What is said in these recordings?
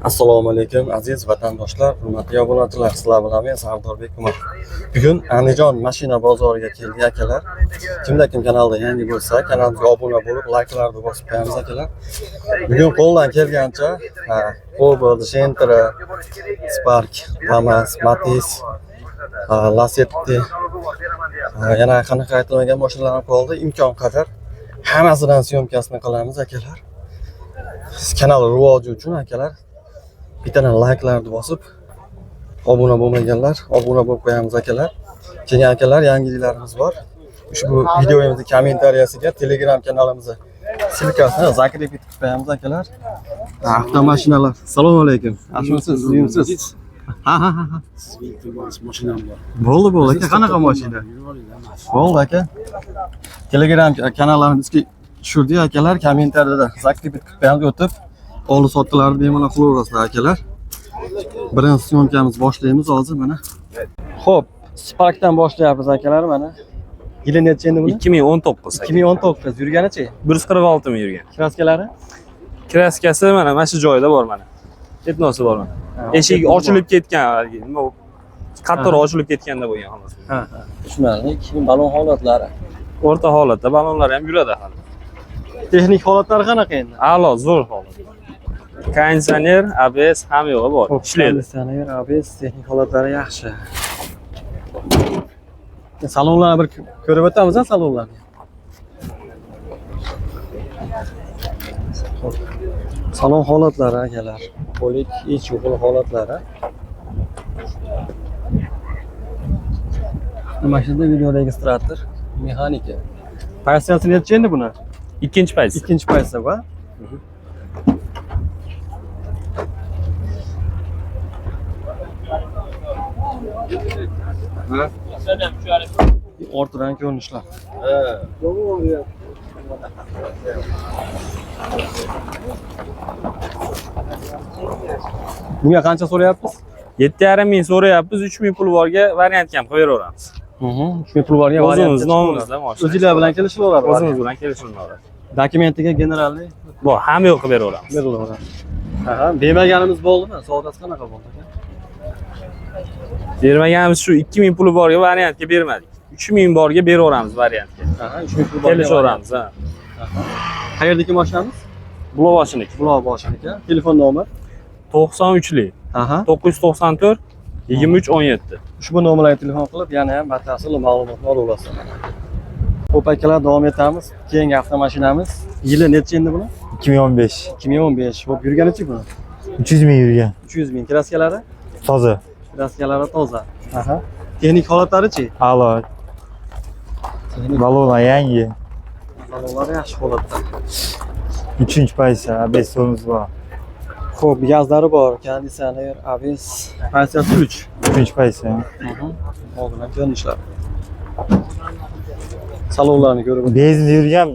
Assalomu alaykum aziz vatandoshlar, hurmatli obunachilar, sizlar bilan men Sardorbek Umar. Bugun Andijon mashina bozoriga keldik akalar. Kimda kim kanalda yangi bo'lsa, kanalimizga obuna bo'lib, layklarni bosib qo'yamiz akalar. Bugun qo'ldan kelgancha Cobalt, Gentra, Spark, Damas, Matiz, Lacetti, yana qanaqa aytilmagan mashinalar qoldi, imkon qadar hammasidan syomkasini qilamiz akalar. Kanal rivoji uchun akalar bittadan layklarni bosib, obuna bo'lmaganlar obuna bo'lib qo'yamiz akalar. Keyin akalar yangiliklarimiz bor. Ushbu videoyimizni kommentariyasiga Telegram kanalimizga silkasini zakrib etib qo'yamiz akalar. Avtomashinalar. Assalomu alaykum. Yaxshimisiz? Uyimsiz? Ha. Mashinam bor. Bo'ldi aka. Qanaqa mashina? Bo'ldi aka. Telegram kanallarimizga tushirdik akalar, kommentariyada zakrib etib qo'yamiz, o'tib oldi sotdilarni bemalol qilaverasizlar akalar. Birinchi syomkamiz boshlaymiz hozir mana. Xo'p, Sparkdan boshlayapmiz akalar mana. Yili necha endi buni? 2019. 2019 yurganichi? 146 ming yurgan. Kraskalari? Kraskasi mana shu joyda bor mana. Ketnosi bor mana. Eshik ochilib ketgan, nima u qattiqroq ochilib ketganda bo'lgan xolos. Ha. Tushunarli. Keyin balon holatlari. O'rta holatda balonlar ham yuradi hali. Texnik holatlari qanaqa endi? A'lo, zo'r holat. Konditsioner, ABS hamma yo'g'i bor. Ishlaydi. Konditsioner, ABS texnik holatlari yaxshi. Salonlarni bir ko'rib o'tamiz, salonlarni. Salon holatlari akalar. Polik, iç yo'l holatlari. Mashinada video registrator, mexanika. Passiyasi necha endi buni? Ikkinchi payt. Ikkinchi paytsa va ortadan ko'rinishlar. Bunga qancha so'rayapsiz? 7,5 ming so'rayapmiz, 3 ming pul borga variant ham qo'yaveramiz. 3 ming pul borga variant. O'zimiz nomimizda mashina. O'zinglar bilan kelishilaveradi. O'zimiz bilan kelishilaveradi. Dokumentiga generalniy Bor, hamma yo'q qilib beraveramiz. berilaveradi. Aha, bermaganimiz bo'ldimi? Savdosi qanaqa bo'ldi aka? Bermaganimiz shu 2 ming puli borga variantga bermadik. 3 ming borga beraveramiz variantga. Aha, 3 ming pul borga Kelishaveramiz, ha. Qayerdagi mashinamiz? Bulovoshiniki. Bulovoshiniki. Telefon nomeri? 93lik. Aha. 994 23 17. Ushbu nomerlarga telefon qilib, yana ham batafsil ma'lumotni ola olasiz. Xo'p akalar, davom etamiz. Keyingi avtomashinamiz yili necha endi buni? 2015. 2015. Xo'p, yurganichi buni? 300 ming yurgan. 300 ming. Kraskalari? Toza. Kraskalari toza. Aha. Texnik holatlari-chi? A'lo. Balonlar yangi. Balonlar yaxshi holatda. 3-paysa, ABS sonimiz bor. Xo'p, gazlari bor, konditsioner, ABS, passiyasi 3. 3-paysa. Oldindan ko'rinishlar. Salonlarni ko'rib o'tamiz. Benzinda yurgan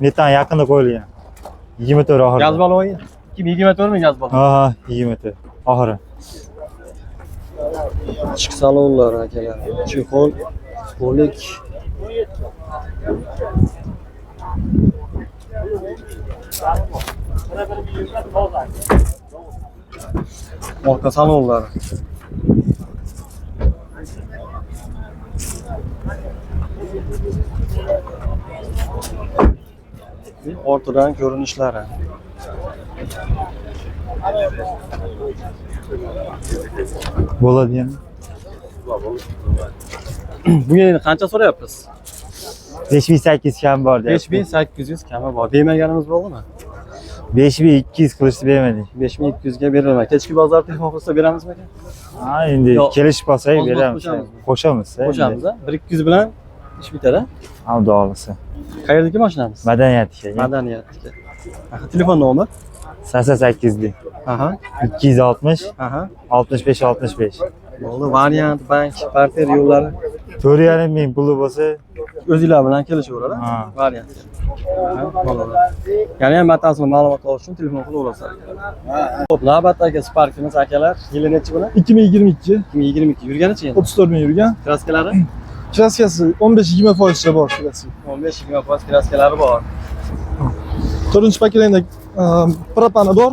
metan yaqinda qo'yilgan. 24 oxiri. Gaz baloni 2024 mi gaz baloni? Ha, 24 oxiri. Ichki salonlar akalar. Chexol, polik. Orqa salonlar. Ortadan ko'rinishlari. Bo'ladi yana. Bunga endi qancha so'rayapsiz? 5800 kam bor deyapti. 5800 kami bor. Bermaganimiz bo'ldimi? 5200 qilishni bermadik. 5200 ga berilmaydi. Kechki bozor telefon qilsa beramizmi aka? Ha, endi kelishib qolsak beramiz. Qo'shamiz. Qo'shamiz, 1-200 bilan ish bitadi. Xudo xolisa. Qayerdagi mashinamiz? Madaniyatga. Madaniyatga. Telefon nomeri? 88lik. Aha. 260 Aha. 65 65. Bo'ldi. Variant, bank, parter yo'llari 4,5 ming puli bo'lsa, o'zinglar bilan kelishaveradi. Ha. Variant. Bo'ladi. Yana ham batafsil ma'lumot olish uchun telefon qilaverasiz. Xo'p, navbatdagi Sparkimiz akalar, yili necha buni? 2022. 2022 yurganicha endi. 34 ming yurgan. Kraskalari? Kraskasi 15-20% bor kraskasi. 15-20% kraskalari bor. 4-paketda propanador.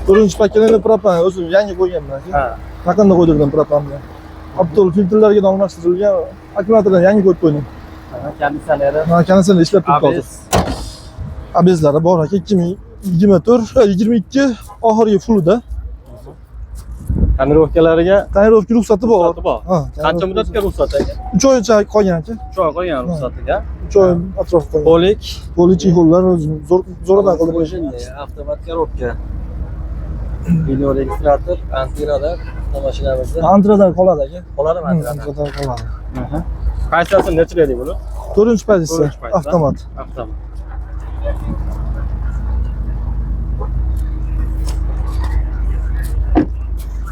4-chi paketini propan o'zim yangi qo'yganman aka. Ha. Yaqinda qo'ydirdim propanni. Optol filtrlarga almashtirilgan akkumulyatorlarni yangi qo'yib qo'ydim. Konditsioneri. Ha, konditsioner ishlab turibdi hozir. ABS'lari bor aka 22 oxirgi fullida. Tonirovkalariga Tonirovka ruxsati bor. ruxsati bor. Ha, Qancha muddatga ruxsat aka? 3 oycha qolgan aka. 3 oy qolgan ruxsatiga. 3 oy atrofida qolgan. Polik, Polichexollar o'zim zo'radan qilib qo'yishim. avtomat korobka. Video registrator, antiradar mashinamizda. Antradan qoladi aka. Qoladimi antiradar? Antradan qoladi. Qaysasi necha deydi buni? 4-chi pozitsiya 4-chi pozitsiya. avtomat. Avtomat.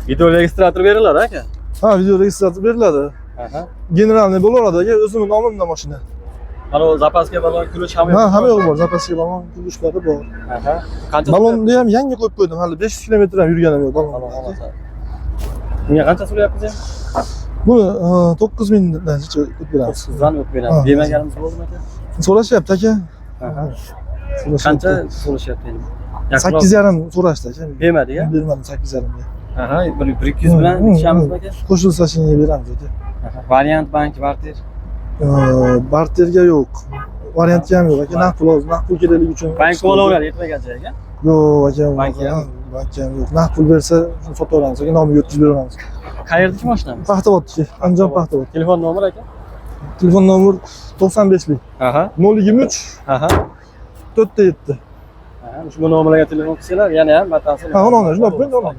Video registrator beriladi aka. Ha, video registrator beriladi. Aha. Generalniy bo'laveradi aka, o'zimning nomimda mashina. Mana o zapaska balon kulish ham Ha, hamma yo'q bor, zapaska balon kulishlari bor. Aha. Qancha Balonni ham yangi qo'yib qo'ydim, hali 500 kilometr ham yurganim yo'q balon. Bunga qancha so'rayapsiz endi? Buni 9000 dancha qo'yib beramiz. Sizdan o'tib beramiz. Ha. Bermaganimiz bo'ldimi aka? So'rashyapti aka. Aha. So'rashyapti. Qancha so'rashyapti endi? 8,5 so'rashdi aka. Bermadi-ya? Bermadim 8,5 ga. Aha, 100 bilan ikishamiz aka. Qo'shilsa shunga beramiz aka. Aha. Variant bank barter. Barterga yo'q. Variantga ham yo'q aka. Naqd pul, naqd pul kerakligi uchun. Bank olaveradi yetmagan joyga. Yo'q aka. Bankga ham? Bankga ham yo'q. Naqd pul bersa shuni sotaveramiz aka, nomiga o'tkazib beraveramiz. Qayerdagi mashinamiz? Paxtavodniki, Andijon Paxtavod. Telefon nomeri aka? Telefon nomer 95lik Aha. 023 Aha. 407. Aha. Ushbu nomerlarga telefon qilsanglar, yana ham batafsil. Ha, ona shunday qo'ying, ona.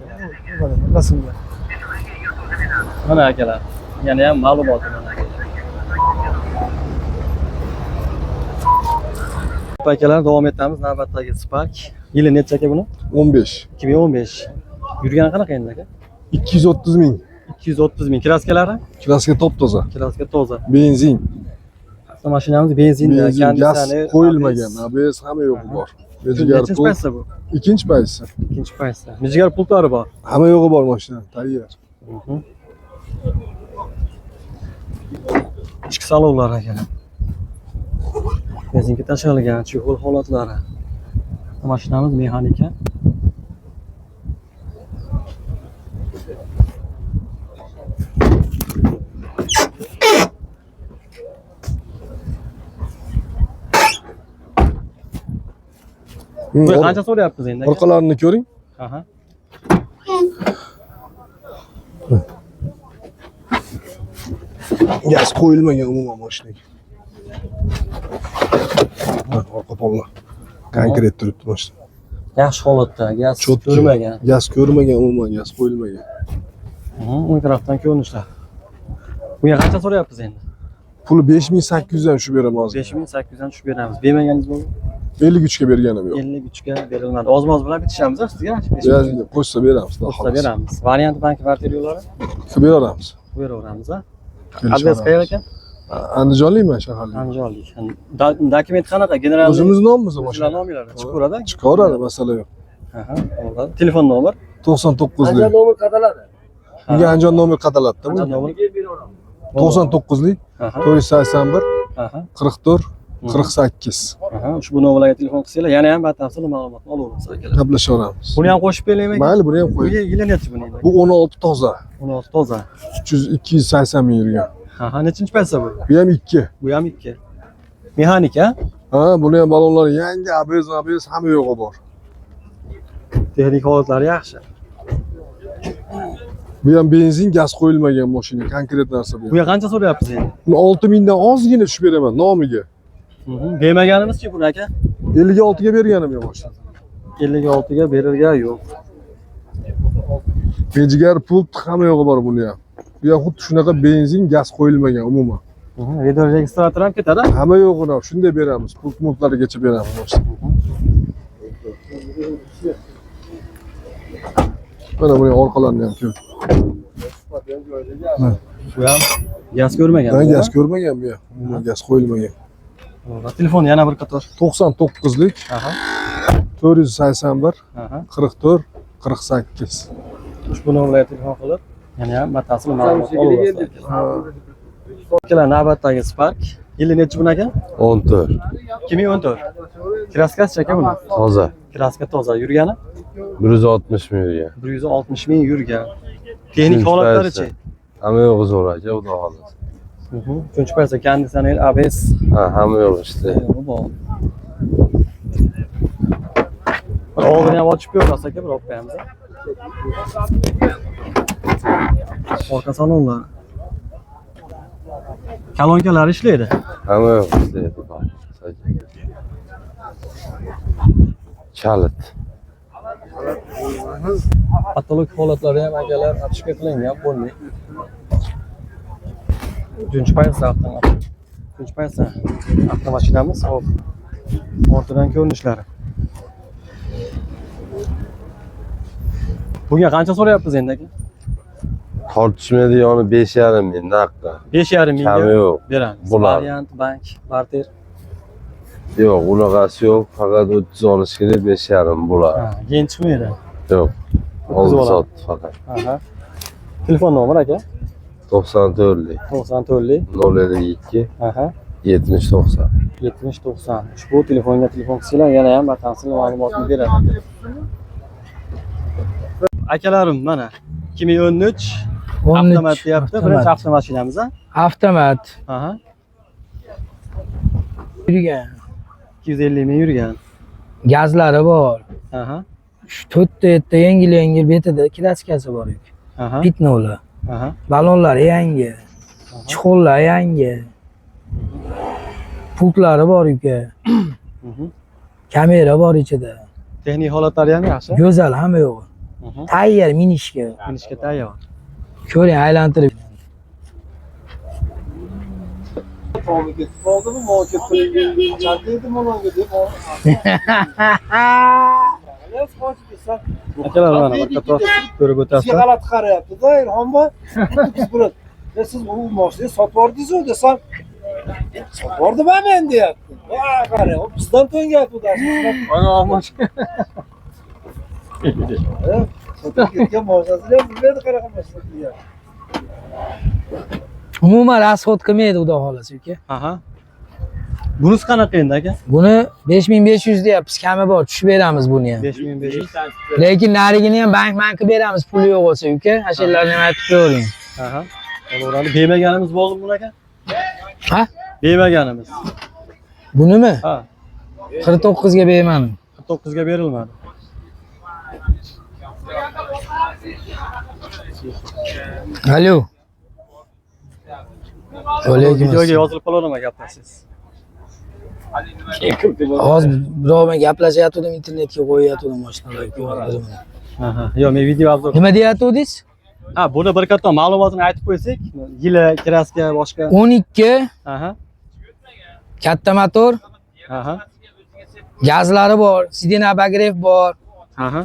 Rasmga. Mana akalar. Yana ham ma'lumot mana. Akalar davom etamiz navbatdagi Spark. Yili necha aka buni? 15. 2015. Yurgani qanaqa endi aka? 230 ming. 230 ming. Kraskalari? Klaska top toza. Kraska toza. Benzin. Avtomashinamiz benzinda, Benzin, gaz konditsioner, qo'yilmagan. ABS hamma yo'g'i bor. Mejigar Nechinchi pul. paytsa bu? Ikkinchi paytsi. Ikkinchi paytsa. Mejigar pultlari bor. Hamma yo'g'i bor mashina. Tayyor. Ichki salonlar ekan. Benzinga tashlangan chexol holatlari. Mashinamiz mexanika. Bu qancha so'rayapsiz endi? Orqalarini ko'ring. Aha. Gaz qo'yilmagan umuman mashinaga. Orqa pollar. Konkret turibdi mashina. Yaxshi holatda, gaz Cho'tki. ko'rmagan. Gaz ko'rmagan umuman, gaz qo'yilmagan. O'ng tarafdan ko'rinishlar. Bunga qancha so'rayapsiz endi? Puli 5800 dan tushib beraman hozir. 5800 dan tushib beramiz. Bermaganingiz bo'ldi? 53 ga berganim yo'q. 53 ga berilmadi. Oz-moz bilan bitishamiz sizga. Qo'shsa beramiz. Qo'shsa beramiz. Variant bank barter yo'llari Qilib beraveramiz. beraveramiz. Adres qayer ekan? Andijonlikman shaharlik. Andijonlik. Dokument qanaqa? General O'zimiz nomimiz o'zlar mashina. nomilari chiqaveradi. Chiqaveradi, masala yo'q. Aha, bo'ladi. Telefon nomer? 99lik. Bunga Andijon nomer qadaladida bu. Nomer? 99lik Aha. 481 Aha. 44 48. Aha, ushbu nomerlarga telefon qilsanglar, yana ham batafsil ma'lumotni olaveramiz akalar. Gaplashaveramiz. Buni ham qo'shib beraymi? Mayli, buni ham qo'ying. Yili nechi buni endi? Bu 16 toza. 16 toza. 280 ming yurgan. Aha, nechinchi paytsa bu? Bu ham 2. Bu ham 2. Mexanika, Ha, buni ham balonlar yangi, ABS hamma yo'g'i bor. texnik holatlari yaxshi. Bu ham benzin, gaz qo'yilmagan mashina, konkret narsa bu. Bunga qancha so'rayapsiz endi? Buni 6000 dan ozgina tushib beraman nomiga. Bermaganimiz-chi buni aka? 56 ga berganim yo'q mashina. 56 ga berilgan yo'q. Mejigar pult hamma yo'g'i bor buni ham. Bu ham xuddi shunaqa benzin, gaz qo'yilmagan umuman. Video registrator ham ketadi. Hamma yo'g'ini shunday beramiz. Pult multlarigacha beramiz mashina. Mana buni orqalarini ham ko'r. Bu ham gaz ko'rmagan. Ben gaz ko'rmagan bu ham. Umuman gaz qo'yilmagan. Telefon yana bir qator. 99lik Aha. 481 Aha. 44 48. Ushbu nomerlarga telefon qilib, yana ham batafsil ma'lumot olaverasiz. Akalar, navbatdagi Spark. Yili nechi buni aka? 14. 2014. Kraskasi aka buni? Toza. Kraska toza. Yurgani? 160 ming yurgan. 160 ming yurgan. Texnik holatlarichi? Hamma yo'q zo'r aka, xudo xohlasa. Uchinchi paytda konditsioner, ABS. Ha, hamma yo'q ishda. Oldini ham ochib ko'ramiz aka, bir olib qo'yamiz. Orqa salonlar. Kolonkalar ishlaydi. Hamma yo'q ishlaydi, xudo xohlasa. Chalit. Patologik holatlari ham akalar atishga qilingan bo'lmaydi. Uchinchi paytda avtomashinamiz, hop. Ortidan ko'rinishlari. Bunga qancha so'rayapsiz endi aka? Tortishmaydigani 5,5 ming naqdda. 5,5 mingga Kami yo'q. beramiz. Bo'ladi. Variant, bank, barter. Yo'q, unaqasi yo'q. Faqat 30 olish kerak, 5,5 bo'ladi. Ha, keyin chiqmaydi. Yo'q. Oldi sotdi faqat. Aha. Telefon nomeri aka? 94lik 94lik 052 aha 70 90. 70 90. Ushbu telefonga telefon qilsanglar yana ham batafsil ma'lumotni beradi. Akalarim mana 2013 avtomat deyapti. Birinchi avtomashinamiz ha? Avtomat. Aha. Yurgan. 250 ming yurgan. Gazlari bor. Aha. 4 yetta yengil betida kraskasi bor ekan. Aha. Pitnolar. Aha. Balonlari yangi. Chuqurlar yangi. Pultlari bor ekan. Kamera bor ichida. Texnik holatlari ham yaxshi. Go'zal hamma yo'q. Tayyor minishga. Minishga tayyor. Ko'ring, aylantirib. Akalar mana bir qator ko'rib o'tasiz. G'alati qarayapti-da, Ilhomboy. Biz buni siz u mashinani sotib yubordingiz-ku desam, sotib yubordim-a men deyapti. Va qarang, u bizdan to'ngayapti-da. Ana mashina. Sotib ketgan mashinasini ham bilmaydi qanaqa mashina deyapti. Umuman rasxod qilmaydi xudo xolasa uka. Aha. Bunisi qanaqa endi aka? Buni 5500 deyapmiz, kami bor, tushib beramiz buni ham. 5500. Lekin narigini ham bank qilib beramiz, puli yo'q bo'lsa uka. Ashulalarni ham aytib qo'ying. Aha. To'g'ri. Bermaganimiz bo'ldimi buni aka? Ha? Bermaganimiz. Bunimi? Ha. 49 ga bermadim. 49 ga berilmadi. Alo. Alaykum Videoga assalom. yozilib qoladimi gaplashasiz? Hozir birov bilan gaplashayotgandim, internetga qo'yayotgandim mashinalarga. Aha. Yo'q, men video obzor. Nima deyatdingiz? Ha, buni bir qator ma'lumotini aytib qo'ysak, yili, kraska, boshqa. 12 Aha. katta motor, Aha. gazlari bor, sidin abagrev bor, Aha.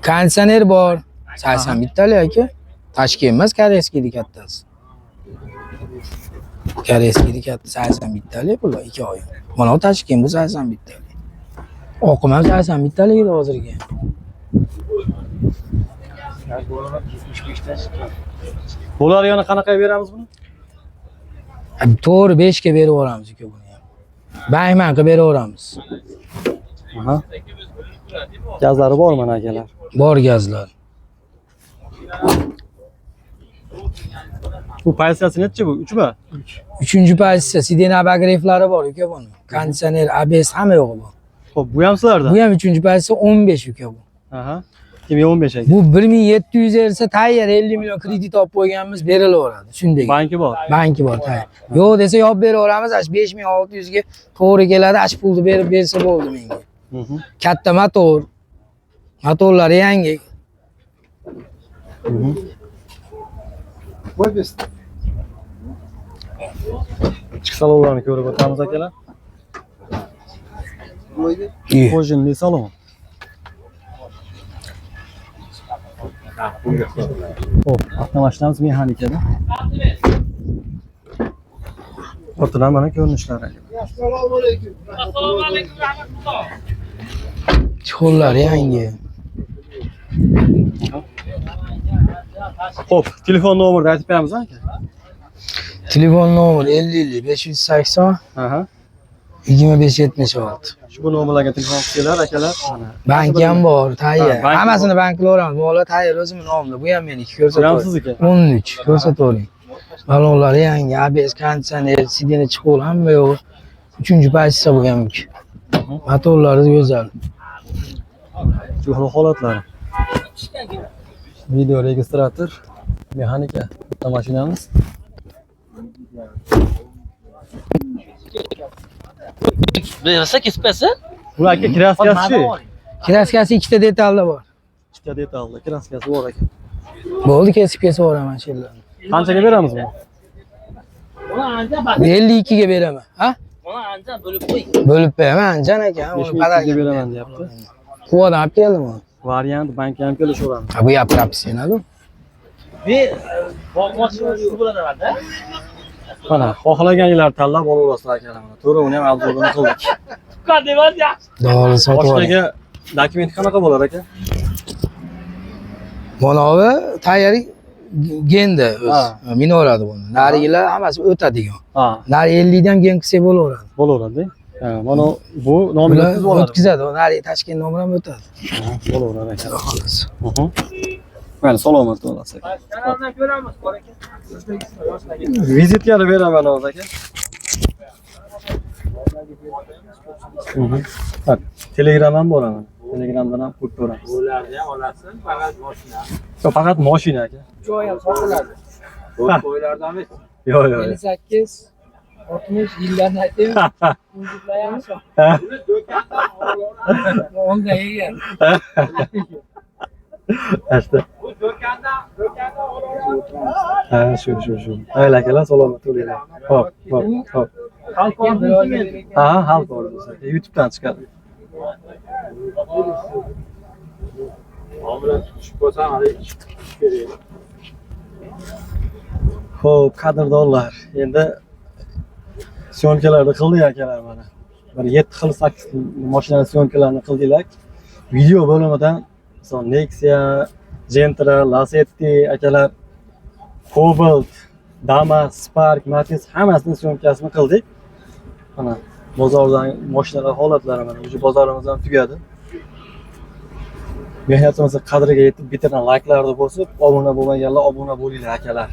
konditsioner bor. 80 bittali aka. Tashki emas, koreyskiy kattasi. Koreyskiy katta 80 bittali bular 2 oy. Mana tashki bu 80 bittali. Oqim ham 80 bittali edi hozirga. Bular yana qanaqa beramiz buni? To'g'ri 5 ga berib yuboramiz uka buni ham. Bayman qilib berib yuboramiz. Aha. Gazlari bor mana akalar. Bor gazlar. Bu pozitsiyasi nechi bu? 3 mi? 3-chi pozitsiya sidin abagreflari bor uka buni. Konditsioner, ABS hamma yo'q bu. Xo'p, bu ham sizlarda? Bu ham 3-chi pozitsiya 15 uka bu. Aha. 2015 aka. Bu 1700 bersa tayyor 50 million kredit olib qo'yganmiz, berilaveradi. Shunday. Banki bor. Banki bor, tayyor. Yo'q desa yopib beraveramiz, 5600 ga to'g'ri keladi, pulni berib bersa bo'ldi menga. Katta motor. Motorlari yangi. Voy biz. Ichki salonlarni ko'rib o'tamiz akalar. Kojinli salon. Xo'p, avtomashinamiz mexanikada. Ortidan mana ko'rinishlari. Assalomu alaykum. Chuqurlari yangi. Xo'p, telefon nomerini aytib beramiz aka. Telefon nomeri 50 580 Aha. 2576. Shu nomerlarga telefon qilinglar akalar. Mana. Bank ham bor, tayyor. Ha, bank Hammasini bankga olamiz. Bola tayyor o'zimning nomimda. Bu ham meniki Bu ham ko'rsatib. sizniki. 13 ko'rsatavering. Balonlar yangi, ABS konditsioner, sideni chiqol hamma yo'q. 3-pozitsiya bu hamki. Motorlari go'zal. Shu holatlari. Video registrator, mexanika, bitta mashinamiz. Bu aka kraskasi. Kraskasi ikkita detalda bor. Ikkita detalli kraskasi bor ekan. Bo'ldi, kesib yuboraman sherlarni. Qanchaga beramiz buni? 52 ga beraman. Ha? Bo'lib beraman, anjan aka. Uni 5000 qadar ga beraman deyapti. Quvadan olib keldim uni. Variant bankka ham kelishaveramiz. Ha, bu ham professional. Mana xohlaganinglar tanlab olaverasizlar akalar. To'rovini ham arzonini qildik. Dori sotib oling. Boshqaga dokument qanaqa bo'lar aka? Mana bu tayyor genda o'z. Ha. Minoradı buni. Narigilar hammasi o'tadigan. Ha, Nari 50 dan keyin qilsa bo'laveradi. bo'laveradi. Ha, mana bu Bular nominatsiz bo'ladi. o'tkazadi. Nari Toshkent nomeri ham o'tadi. Bo'laveradi aka. Xolos. Mana salomat bo'lasiz. Vizitkani beraman hozir aka. Ha, Telegram ham boraman. Telegramdan ham qo'yib beramiz. Ularni ham olasan, faqat mashina. Yo'q, faqat mashina aka. Joy ham sotiladi. Qo'ylardan emas. Yo'q, yo'q. 58 60 yillarni aytaymi? Unjuklayamiz. Onda egan. Asta. Bu do'konda Ha, shu. Hayla akalar salomat bo'linglar. Hop. Ha, xalq orzusi. YouTube'dan chiqadi. Omulat tushib qolsam, hali kerak. Xo'p, qadrdonlar. Endi syomkalarni qildik akalar mana. Bir 7 xil 8 mashina syomkalarini qildik. Video bo'limidan son Nexia, Gentra, Lacetti akalar, Cobalt, Damas, Spark, Matiz hammasini syomkasini qildik. Mana bozordan mashinalar holatlari mana o'sha bozorimiz ham tugadi. Mehnatimiz qadriga yetib bitirgan like'larni bosib, obuna bo'lmaganlar obuna bo'linglar akalar.